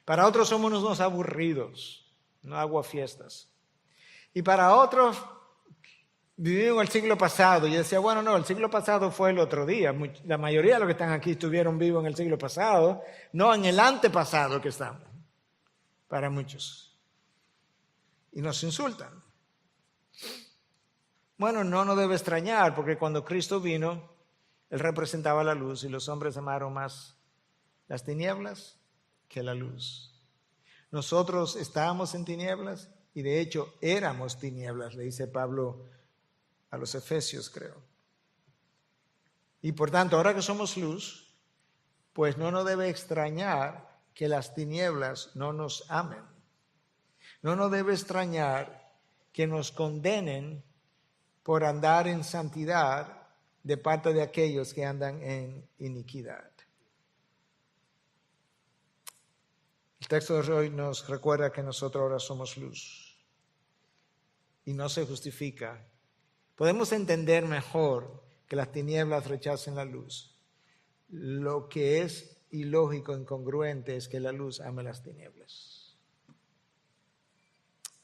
Para otros somos unos aburridos, no aguafiestas. Y para otros vivimos el siglo pasado. Y yo decía, bueno, no, el siglo pasado fue el otro día. La mayoría de los que están aquí estuvieron vivos en el siglo pasado, no en el antepasado que estamos, para muchos. Y nos insultan. Bueno, no nos debe extrañar, porque cuando Cristo vino, Él representaba la luz y los hombres amaron más las tinieblas que la luz. Nosotros estábamos en tinieblas y de hecho éramos tinieblas, le dice Pablo a los Efesios, creo. Y por tanto, ahora que somos luz, pues no nos debe extrañar que las tinieblas no nos amen. No nos debe extrañar que nos condenen por andar en santidad de parte de aquellos que andan en iniquidad. El texto de hoy nos recuerda que nosotros ahora somos luz y no se justifica. Podemos entender mejor que las tinieblas rechacen la luz. Lo que es ilógico, incongruente, es que la luz ame las tinieblas.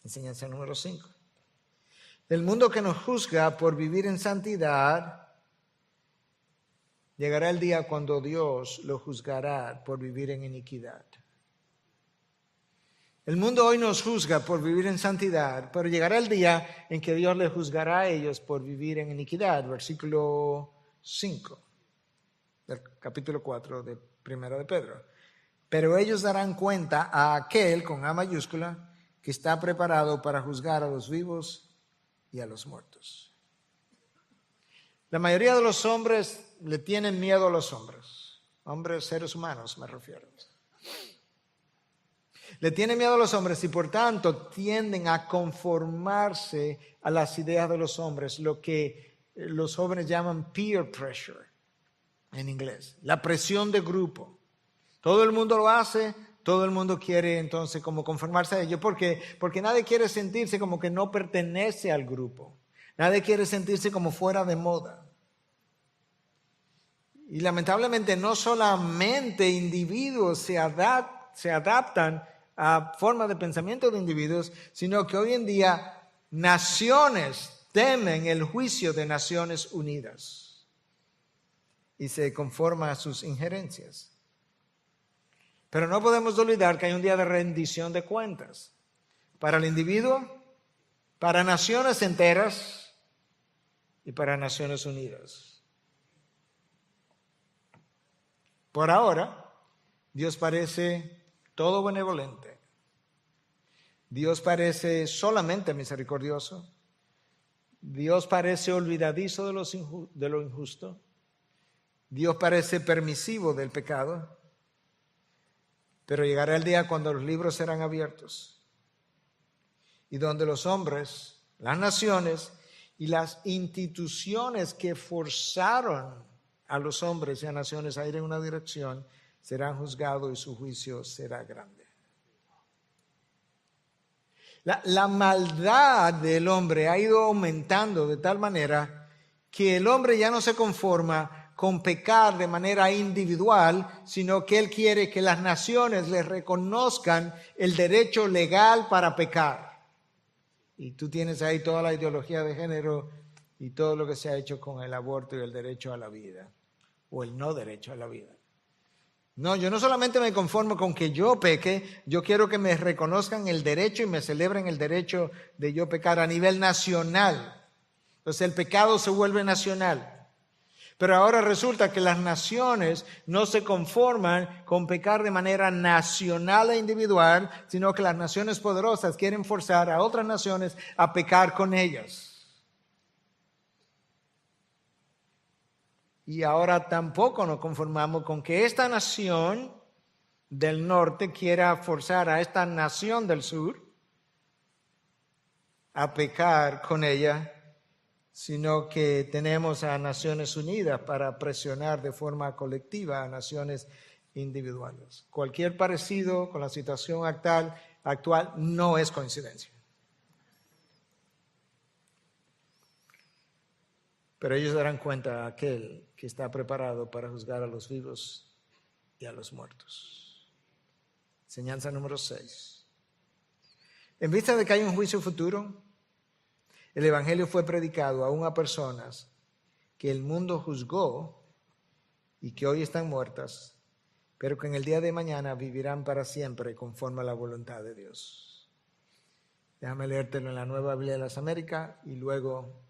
Enseñanza número 5. El mundo que nos juzga por vivir en santidad, llegará el día cuando Dios lo juzgará por vivir en iniquidad. El mundo hoy nos juzga por vivir en santidad, pero llegará el día en que Dios les juzgará a ellos por vivir en iniquidad. Versículo 5 del capítulo 4 de Primera de Pedro. Pero ellos darán cuenta a aquel, con A mayúscula, que está preparado para juzgar a los vivos y a los muertos. La mayoría de los hombres le tienen miedo a los hombres. Hombres, seres humanos me refiero. Le tienen miedo a los hombres y por tanto tienden a conformarse a las ideas de los hombres, lo que los jóvenes llaman peer pressure en inglés, la presión de grupo. Todo el mundo lo hace, todo el mundo quiere entonces como conformarse a ello. ¿Por qué? Porque nadie quiere sentirse como que no pertenece al grupo. Nadie quiere sentirse como fuera de moda. Y lamentablemente no solamente individuos se adaptan a formas de pensamiento de individuos, sino que hoy en día naciones temen el juicio de Naciones Unidas y se conforman a sus injerencias. Pero no podemos olvidar que hay un día de rendición de cuentas para el individuo, para naciones enteras y para Naciones Unidas. Por ahora, Dios parece todo benevolente. Dios parece solamente misericordioso. Dios parece olvidadizo de lo injusto. Dios parece permisivo del pecado. Pero llegará el día cuando los libros serán abiertos y donde los hombres, las naciones y las instituciones que forzaron a los hombres y a naciones a ir en una dirección serán juzgados y su juicio será grande. La maldad del hombre ha ido aumentando de tal manera que el hombre ya no se conforma con pecar de manera individual, sino que él quiere que las naciones le reconozcan el derecho legal para pecar. Y tú tienes ahí toda la ideología de género y todo lo que se ha hecho con el aborto y el derecho a la vida, o el no derecho a la vida. No, yo no solamente me conformo con que yo peque, yo quiero que me reconozcan el derecho y me celebren el derecho de yo pecar a nivel nacional. Entonces el pecado se vuelve nacional. Pero ahora resulta que las naciones no se conforman con pecar de manera nacional e individual, sino que las naciones poderosas quieren forzar a otras naciones a pecar con ellas. Y ahora tampoco nos conformamos con que esta nación del norte quiera forzar a esta nación del sur a pecar con ella, sino que tenemos a Naciones Unidas para presionar de forma colectiva a naciones individuales. Cualquier parecido con la situación actual no es coincidencia. Pero ellos darán cuenta a aquel que está preparado para juzgar a los vivos y a los muertos. Enseñanza número 6. En vista de que hay un juicio futuro, el Evangelio fue predicado aún a personas que el mundo juzgó y que hoy están muertas, pero que en el día de mañana vivirán para siempre conforme a la voluntad de Dios. Déjame leértelo en la Nueva Biblia de las Américas y luego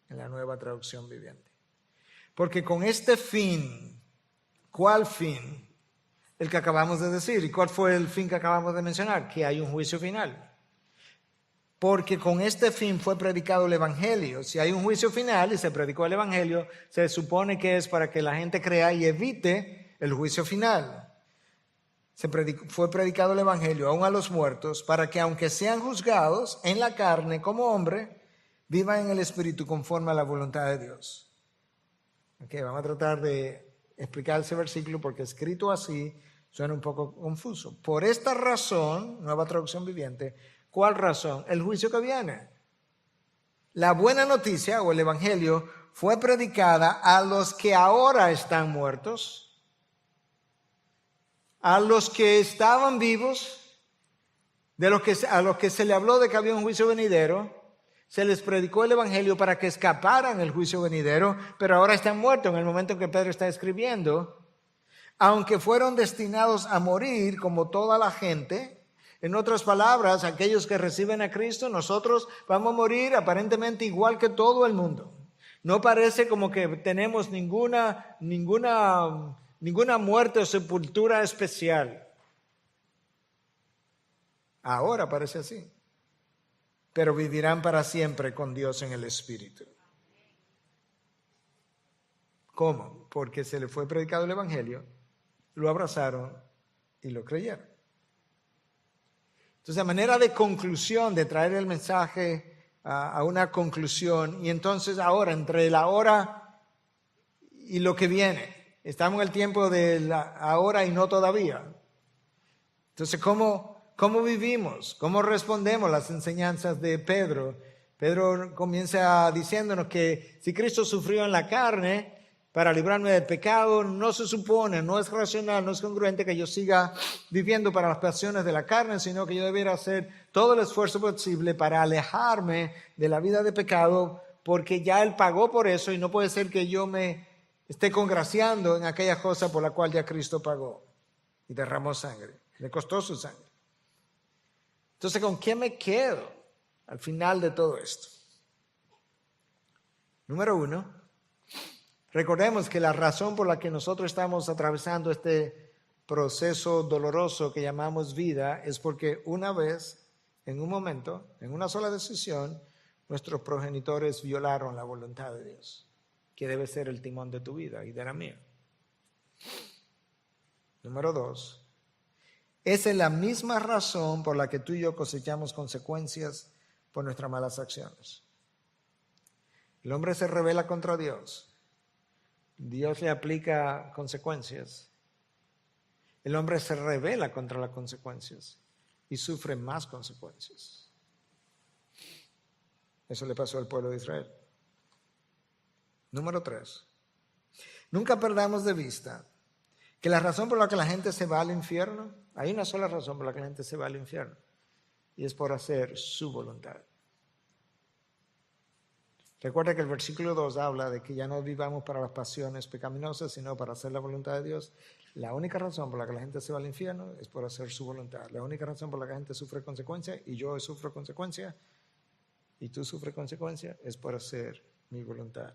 en la Nueva Traducción Viviente. Porque con este fin, ¿cuál fin? El que acabamos de decir. ¿Y cuál fue el fin que acabamos de mencionar? Que hay un juicio final. Porque con este fin fue predicado el Evangelio. Si hay un juicio final y se predicó el Evangelio, se supone que es para que la gente crea y evite el juicio final. Fue predicado el Evangelio aún a los muertos, para que aunque sean juzgados en la carne como hombre, vivan en el Espíritu conforme a la voluntad de Dios. Okay, vamos a tratar de explicar ese versículo porque escrito así suena un poco confuso. Por esta razón, Nueva Traducción Viviente, ¿cuál razón? El juicio que viene. La buena noticia o el Evangelio fue predicada a los que ahora están muertos, a los que estaban vivos a los que se le habló de que había un juicio venidero, se les predicó el evangelio para que escaparan el juicio venidero, pero ahora están muertos en el momento en que Pedro está escribiendo. Aunque fueron destinados a morir como toda la gente, en otras palabras, aquellos que reciben a Cristo, nosotros vamos a morir aparentemente igual que todo el mundo. No parece como que tenemos ninguna muerte o sepultura especial. Ahora parece así. Pero vivirán para siempre con Dios en el Espíritu. ¿Cómo? Porque se le fue predicado el evangelio, lo abrazaron y lo creyeron. Entonces, a manera de conclusión, de traer el mensaje a una conclusión, y entonces ahora, entre la hora y lo que viene, estamos en el tiempo de la ahora y no todavía. Entonces, ¿cómo vivimos? ¿Cómo respondemos las enseñanzas de Pedro? Pedro comienza diciéndonos que si Cristo sufrió en la carne para librarme del pecado, no se supone, no es racional, no es congruente que yo siga viviendo para las pasiones de la carne, sino que yo debiera hacer todo el esfuerzo posible para alejarme de la vida de pecado, porque ya Él pagó por eso y no puede ser que yo me esté congraciando en aquella cosa por la cual ya Cristo pagó y derramó sangre, le costó su sangre. Entonces, ¿con qué me quedo al final de todo esto? Número 1, recordemos que la razón por la que nosotros estamos atravesando este proceso doloroso que llamamos vida es porque una vez, en un momento, en una sola decisión, nuestros progenitores violaron la voluntad de Dios, que debe ser el timón de tu vida y de la mía. Número 2, esa es la misma razón por la que tú y yo cosechamos consecuencias por nuestras malas acciones. El hombre se rebela contra Dios. Dios le aplica consecuencias. El hombre se rebela contra las consecuencias y sufre más consecuencias. Eso le pasó al pueblo de Israel. Número 3. Nunca perdamos de vista que la razón por la que la gente se va al infierno, hay una sola razón por la que la gente se va al infierno, y es por hacer su voluntad. Recuerda que el versículo 2 habla de que ya no vivamos para las pasiones pecaminosas, sino para hacer la voluntad de Dios. La única razón por la que la gente se va al infierno es por hacer su voluntad. La única razón por la que la gente sufre consecuencias, y yo sufro consecuencias, y tú sufres consecuencias, es por hacer mi voluntad.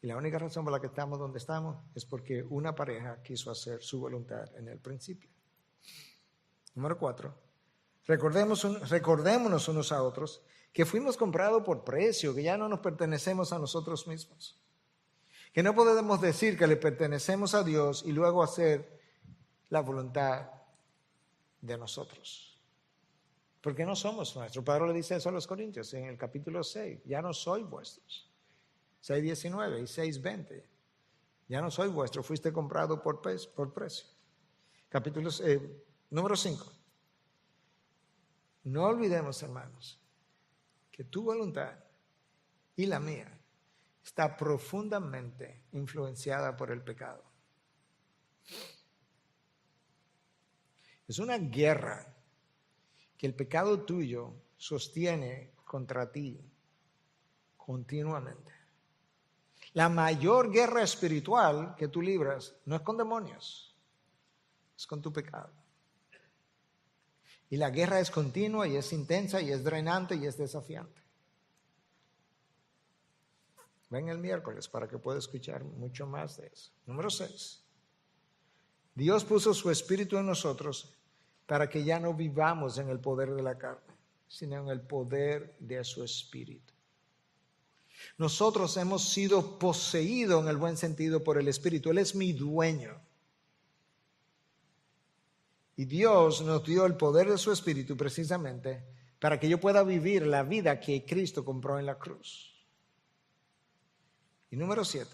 Y la única razón por la que estamos donde estamos es porque una pareja quiso hacer su voluntad en el principio. Número 4. Recordémonos unos a otros que fuimos comprados por precio, que ya no nos pertenecemos a nosotros mismos. Que no podemos decir que le pertenecemos a Dios y luego hacer la voluntad de nosotros. Porque no somos nuestros. Pablo le dice eso a los Corintios en el capítulo 6. Ya no soy vuestros. 6:19 y 6:20. Ya no soy vuestro, fuiste comprado por precio. Número 5. No olvidemos, hermanos, que tu voluntad y la mía está profundamente influenciada por el pecado. Es una guerra que el pecado tuyo sostiene contra ti continuamente. La mayor guerra espiritual que tú libras no es con demonios, es con tu pecado. Y la guerra es continua y es intensa y es drenante y es desafiante. Ven el miércoles para que pueda escuchar mucho más de eso. Número 6. Dios puso su espíritu en nosotros para que ya no vivamos en el poder de la carne, sino en el poder de su espíritu. Nosotros hemos sido poseídos en el buen sentido por el espíritu. Él es mi dueño. Y Dios nos dio el poder de su espíritu precisamente para que yo pueda vivir la vida que Cristo compró en la cruz. Y número 7.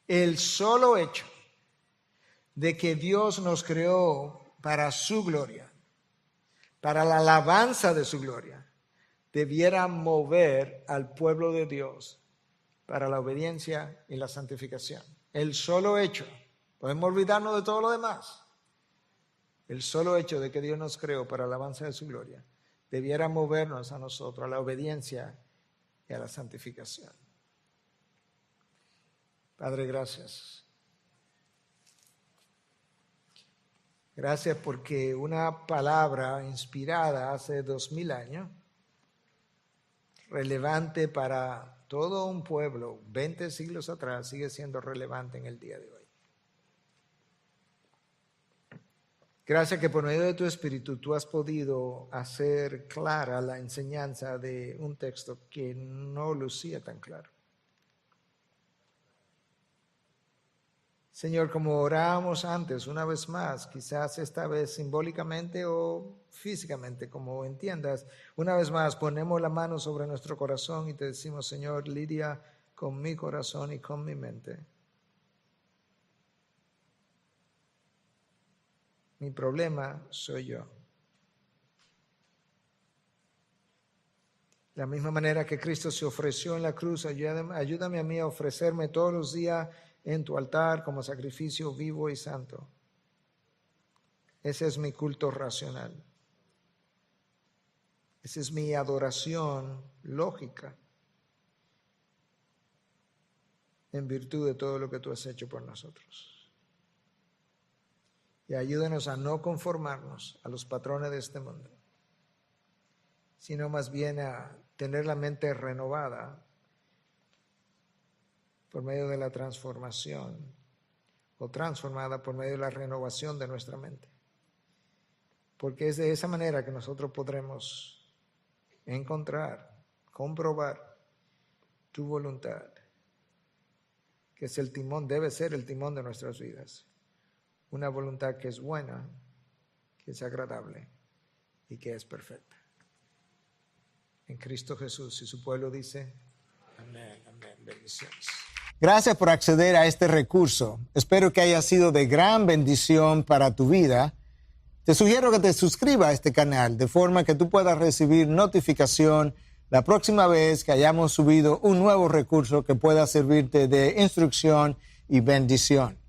El solo hecho de que Dios nos creó para su gloria, para la alabanza de su gloria, debiera mover al pueblo de Dios para la obediencia y la santificación. El solo hecho, podemos olvidarnos de todo lo demás. el solo hecho de que Dios nos creó para la alabanza de su gloria, debiera movernos a nosotros, a la obediencia y a la santificación. Padre, gracias. Gracias porque una palabra inspirada hace 2000 años, relevante para todo un pueblo, 20 siglos atrás, sigue siendo relevante en el día de hoy. Gracias que por medio de tu Espíritu tú has podido hacer clara la enseñanza de un texto que no lucía tan claro. Señor, como orábamos antes, una vez más, quizás esta vez simbólicamente o físicamente, como entiendas, una vez más ponemos la mano sobre nuestro corazón y te decimos, Señor, lidia con mi corazón y con mi mente. Mi problema soy yo. De la misma manera que Cristo se ofreció en la cruz, ayúdame a mí a ofrecerme todos los días en tu altar como sacrificio vivo y santo. Ese es mi culto racional. Esa es mi adoración lógica en virtud de todo lo que tú has hecho por nosotros. Y ayúdanos a no conformarnos a los patrones de este mundo, sino más bien a tener la mente renovada por medio de la transformación, o transformada por medio de la renovación de nuestra mente. Porque es de esa manera que nosotros podremos encontrar, comprobar tu voluntad, que es el timón, debe ser el timón de nuestras vidas. Una voluntad que es buena, que es agradable y que es perfecta. En Cristo Jesús, y su pueblo dice, amén, amén, bendiciones. Gracias por acceder a este recurso. Espero que haya sido de gran bendición para tu vida. Te sugiero que te suscribas a este canal de forma que tú puedas recibir notificación la próxima vez que hayamos subido un nuevo recurso que pueda servirte de instrucción y bendición.